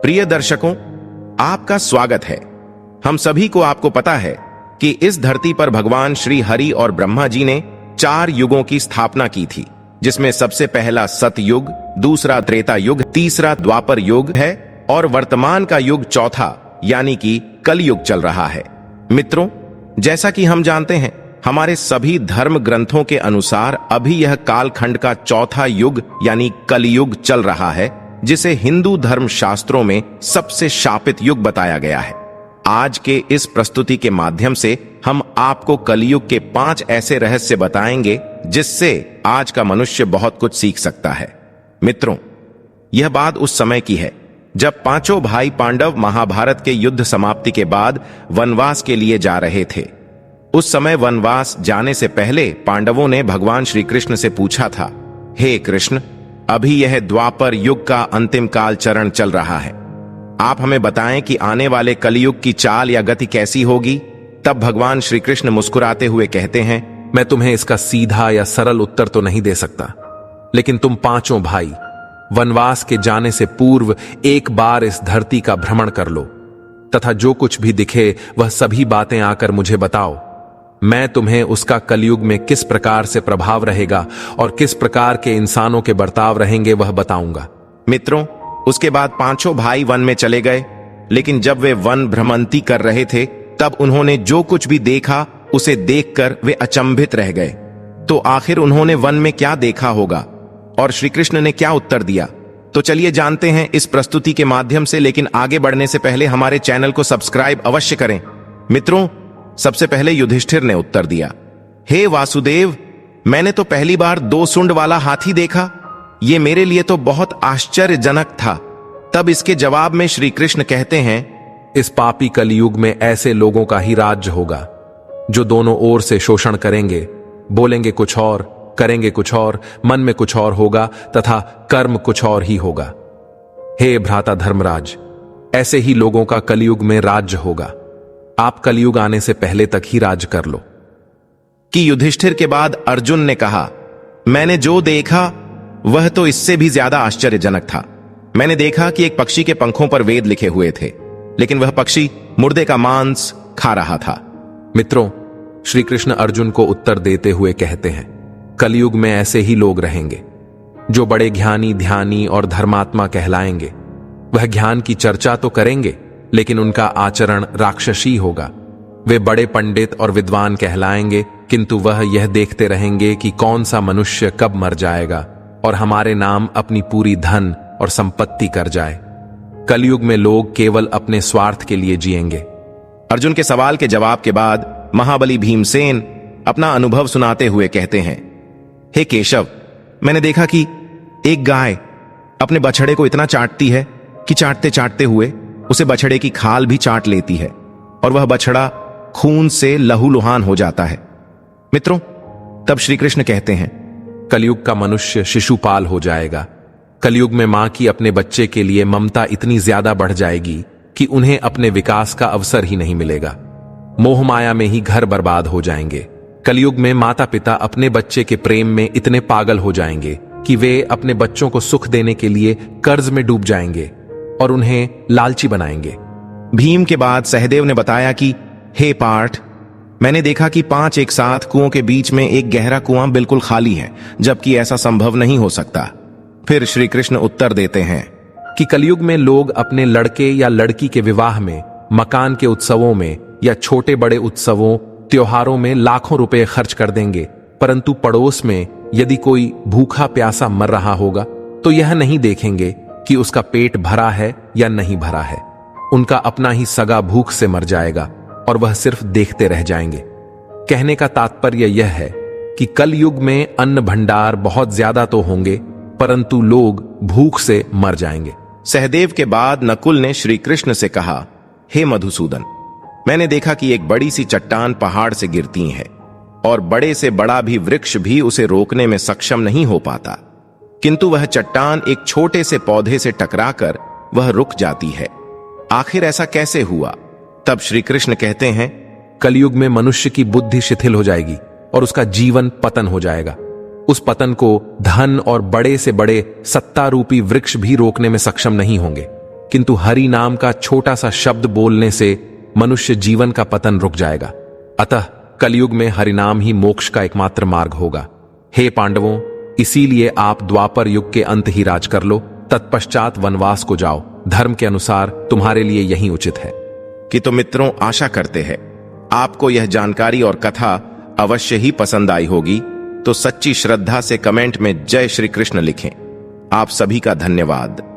प्रिय दर्शकों, आपका स्वागत है। हम सभी को आपको पता है कि इस धरती पर भगवान श्री हरि और ब्रह्मा जी ने 4 युगों की स्थापना की थी, जिसमें सबसे पहला सतयुग, दूसरा त्रेता युग, तीसरा द्वापर युग है और वर्तमान का युग चौथा यानी कि कलयुग चल रहा है। मित्रों, जैसा कि हम जानते हैं, हमारे सभी धर्म ग्रंथों के अनुसार अभी यह कालखंड का चौथा युग यानी कलयुग चल रहा है, जिसे हिंदू धर्म शास्त्रों में सबसे शापित युग बताया गया है। आज के इस प्रस्तुति के माध्यम से हम आपको कलयुग के 5 ऐसे रहस्य बताएंगे जिससे आज का मनुष्य बहुत कुछ सीख सकता है। मित्रों, यह बात उस समय की है जब 5 भाई पांडव महाभारत के युद्ध समाप्ति के बाद वनवास के लिए जा रहे थे। उस समय वनवास जाने से पहले पांडवों ने भगवान श्री कृष्ण से पूछा था, हे कृष्ण, अभी यह द्वापर युग का अंतिम काल चरण चल रहा है, आप हमें बताएं कि आने वाले कलयुग की चाल या गति कैसी होगी। तब भगवान श्री कृष्ण मुस्कुराते हुए कहते हैं, मैं तुम्हें इसका सीधा या सरल उत्तर तो नहीं दे सकता, लेकिन तुम 5 भाई वनवास के जाने से पूर्व एक बार इस धरती का भ्रमण कर लो तथा जो कुछ भी दिखे वह सभी बातें आकर मुझे बताओ। मैं तुम्हें उसका कलयुग में किस प्रकार से प्रभाव रहेगा और किस प्रकार के इंसानों के बर्ताव रहेंगे वह बताऊंगा। मित्रों, उसके बाद 5 भाई वन में चले गए, लेकिन जब वे वन भ्रमंती कर रहे थे तब उन्होंने जो कुछ भी देखा उसे देखकर वे अचंभित रह गए। तो आखिर उन्होंने वन में क्या देखा होगा और श्री कृष्ण ने क्या उत्तर दिया? तो चलिए जानते हैं इस प्रस्तुति के माध्यम से। लेकिन आगे बढ़ने से पहले हमारे चैनल को सब्सक्राइब अवश्य करें। मित्रों, सबसे पहले युधिष्ठिर ने उत्तर दिया, हे वासुदेव, मैंने तो पहली बार 2 सूंड वाला हाथी देखा, ये मेरे लिए तो बहुत आश्चर्यजनक था। तब इसके जवाब में श्री कृष्ण कहते हैं, इस पापी कलयुग में ऐसे लोगों का ही राज्य होगा जो दोनों ओर से शोषण करेंगे, बोलेंगे कुछ और, करेंगे कुछ और, मन में कुछ और होगा तथा कर्म कुछ और ही होगा। हे भ्राता धर्मराज, ऐसे ही लोगों का कलयुग में राज्य होगा। आप कलयुग आने से पहले तक ही राज कर लो। कि युधिष्ठिर के बाद अर्जुन ने कहा, मैंने जो देखा वह तो इससे भी ज्यादा आश्चर्यजनक था। मैंने देखा कि एक पक्षी के पंखों पर वेद लिखे हुए थे, लेकिन वह पक्षी मुर्दे का मांस खा रहा था। मित्रों, श्री कृष्ण अर्जुन को उत्तर देते हुए कहते हैं, कलयुग में ऐसे ही लोग रहेंगे जो बड़े ज्ञानी, ध्यानी और धर्मात्मा कहलाएंगे। वह ज्ञान की चर्चा तो करेंगे, लेकिन उनका आचरण राक्षसी होगा। वे बड़े पंडित और विद्वान कहलाएंगे, किंतु वह यह देखते रहेंगे कि कौन सा मनुष्य कब मर जाएगा और हमारे नाम अपनी पूरी धन और संपत्ति कर जाए। कलयुग में लोग केवल अपने स्वार्थ के लिए जिएंगे। अर्जुन के सवाल के जवाब के बाद महाबली भीमसेन अपना अनुभव सुनाते हुए कहते हैं, हे केशव, मैंने देखा कि एक गाय अपने बछड़े को इतना चाटती है कि चाटते चाटते हुए उसे बछड़े की खाल भी चाट लेती है और वह बछड़ा खून से लहूलुहान हो जाता है। मित्रों, तब श्री कृष्ण कहते हैं, कलयुग का मनुष्य शिशुपाल हो जाएगा। कलयुग में मां की अपने बच्चे के लिए ममता इतनी ज्यादा बढ़ जाएगी कि उन्हें अपने विकास का अवसर ही नहीं मिलेगा। मोह माया में ही घर बर्बाद हो जाएंगे। कलयुग में माता पिता अपने बच्चे के प्रेम में इतने पागल हो जाएंगे कि वे अपने बच्चों को सुख देने के लिए कर्ज में डूब जाएंगे और उन्हें लालची बनाएंगे। भीम के बाद सहदेव ने बताया कि हे पार्थ, मैंने देखा कि 5 एक साथ कुओं के बीच में एक गहरा कुआं बिल्कुल खाली है, जबकि ऐसा संभव नहीं हो सकता। फिर श्री कृष्ण उत्तर देते हैं कि कलयुग में लोग अपने लड़के या लड़की के विवाह में, मकान के उत्सवों में या छोटे बड़े उत्सवों, त्योहारों में लाखों रुपए खर्च कर देंगे, परंतु पड़ोस में यदि कोई भूखा प्यासा मर रहा होगा तो यह नहीं देखेंगे कि उसका पेट भरा है या नहीं भरा है। उनका अपना ही सगा भूख से मर जाएगा और वह सिर्फ देखते रह जाएंगे। कहने का तात्पर्य यह है कि कल युग में अन्न भंडार बहुत ज्यादा तो होंगे, परंतु लोग भूख से मर जाएंगे। सहदेव के बाद नकुल ने श्री कृष्ण से कहा, हे मधुसूदन, मैंने देखा कि एक बड़ी सी चट्टान पहाड़ से गिरती है और बड़े से बड़ा भी वृक्ष भी उसे रोकने में सक्षम नहीं हो पाता, किंतु वह चट्टान एक छोटे से पौधे से टकराकर वह रुक जाती है। आखिर ऐसा कैसे हुआ? तब श्री कृष्ण कहते हैं, कलयुग में मनुष्य की बुद्धि शिथिल हो जाएगी और उसका जीवन पतन हो जाएगा। उस पतन को धन और बड़े से बड़े सत्ता रूपी वृक्ष भी रोकने में सक्षम नहीं होंगे, किंतु हरि नाम का छोटा सा शब्द बोलने से मनुष्य जीवन का पतन रुक जाएगा। अतः कलयुग में हरिनाम ही मोक्ष का एकमात्र मार्ग होगा। हे पांडवों, इसीलिए आप द्वापर युग के अंत ही राज कर लो, तत्पश्चात वनवास को जाओ। धर्म के अनुसार तुम्हारे लिए यही उचित है। कि तो मित्रों, आशा करते हैं आपको यह जानकारी और कथा अवश्य ही पसंद आई होगी। तो सच्ची श्रद्धा से कमेंट में जय श्री कृष्ण लिखें। आप सभी का धन्यवाद।